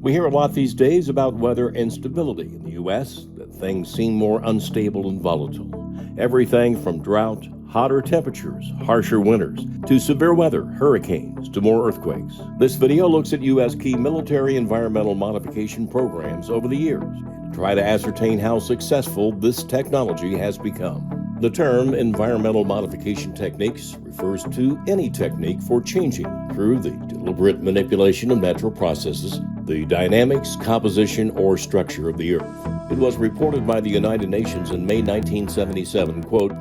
We hear a lot these days about weather instability in the U.S., that things seem more unstable and volatile. Everything from drought, hotter temperatures, harsher winters, to severe weather, hurricanes, to more earthquakes. This video looks at U.S. key military environmental modification programs over the years to try to ascertain how successful this technology has become. The term environmental modification techniques refers to any technique for changing, through the deliberate manipulation of natural processes, the dynamics, composition, or structure of the Earth. It was reported by the United Nations in May 1977, quote,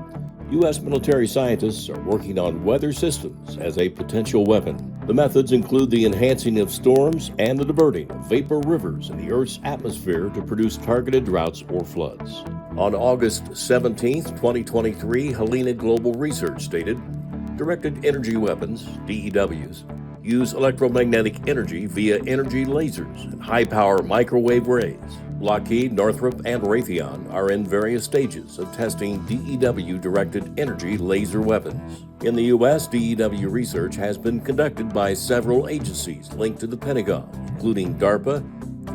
U.S. military scientists are working on weather systems as a potential weapon. The methods include the enhancing of storms and the diverting of vapor rivers in the Earth's atmosphere to produce targeted droughts or floods. On August 17, 2023, Helena Global Research stated, directed energy weapons, DEWs, use electromagnetic energy via energy lasers and high-power microwave rays. Lockheed, Northrop, and Raytheon are in various stages of testing DEW-directed energy laser weapons. In the U.S., DEW research has been conducted by several agencies linked to the Pentagon, including DARPA,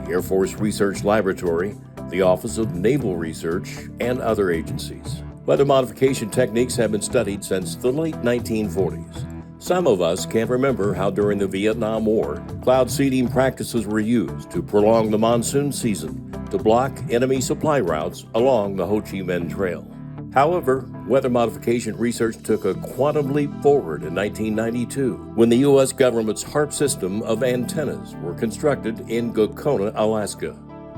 the Air Force Research Laboratory, the Office of Naval Research, and other agencies. Weather modification techniques have been studied since the late 1940s. Some of us can remember how during the Vietnam War, cloud seeding practices were used to prolong the monsoon season to block enemy supply routes along the Ho Chi Minh Trail. However, weather modification research took a quantum leap forward in 1992 when the U.S. government's HARP system of antennas were constructed in Gokona, Alaska.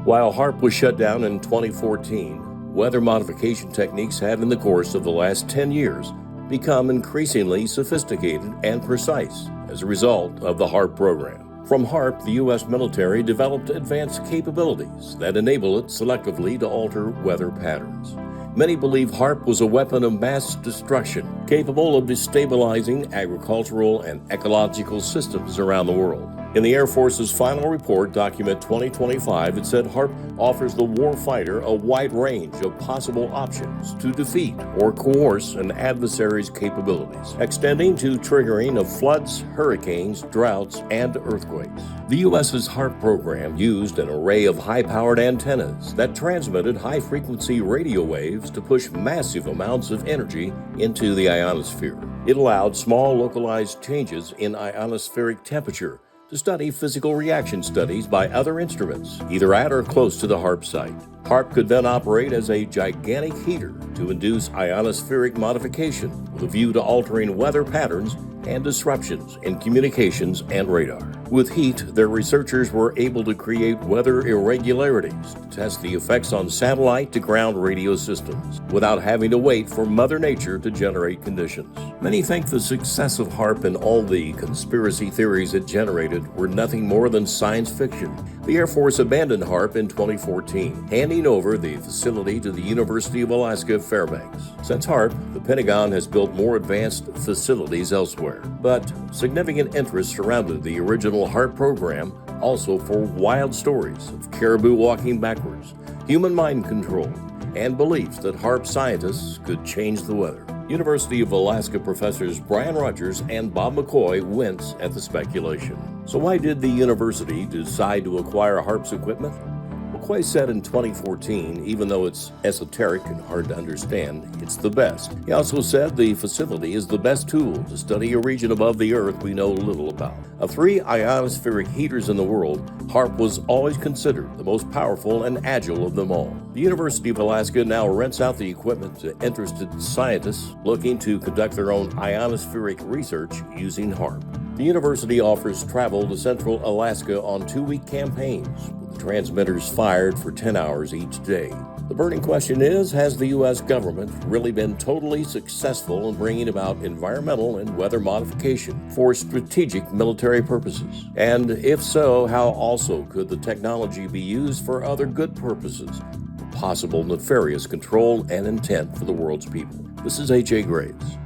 While HARP was shut down in 2014, weather modification techniques have in the course of the last 10 years become increasingly sophisticated and precise as a result of the HARP program. From HARP, the U.S. military developed advanced capabilities that enable it selectively to alter weather patterns. Many believe HARP was a weapon of mass destruction, capable of destabilizing agricultural and ecological systems around the world. In the Air Force's final report, Document 2025, it said HARP offers the warfighter a wide range of possible options to defeat or coerce an adversary's capabilities, extending to triggering of floods, hurricanes, droughts, and earthquakes. The U.S.'s HARP program used an array of high-powered antennas that transmitted high-frequency radio waves to push massive amounts of energy into the ionosphere. It allowed small localized changes in ionospheric temperature to study physical reaction studies by other instruments, either at or close to the HARP site. HARP could then operate as a gigantic heater to induce ionospheric modification with a view to altering weather patterns and disruptions in communications and radar. With heat, their researchers were able to create weather irregularities to test the effects on satellite-to-ground radio systems without having to wait for Mother Nature to generate conditions. Many think the success of HARP and all the conspiracy theories it generated were nothing more than science fiction. The Air Force abandoned HARP in 2014, handing over the facility to the University of Alaska Fairbanks. Since HARP, the Pentagon has built more advanced facilities elsewhere. But significant interest surrounded the original HARP program also for wild stories of caribou walking backwards, human mind control, and beliefs that HARP scientists could change the weather. University of Alaska professors Brian Rogers and Bob McCoy wince at the speculation. So why did the university decide to acquire HARP's equipment? McCoy said in 2014, even though it's esoteric and hard to understand, it's the best. He also said the facility is the best tool to study a region above the Earth we know little about. Of 3 ionospheric heaters in the world, HARP was always considered the most powerful and agile of them all. The University of Alaska now rents out the equipment to interested scientists looking to conduct their own ionospheric research using HARP. The university offers travel to Central Alaska on 2-week campaigns, with the transmitters fired for 10 hours each day. The burning question is, has the U.S. government really been totally successful in bringing about environmental and weather modification for strategic military purposes? And if so, how also could the technology be used for other good purposes, possible nefarious control and intent for the world's people? This is H.A. Graves.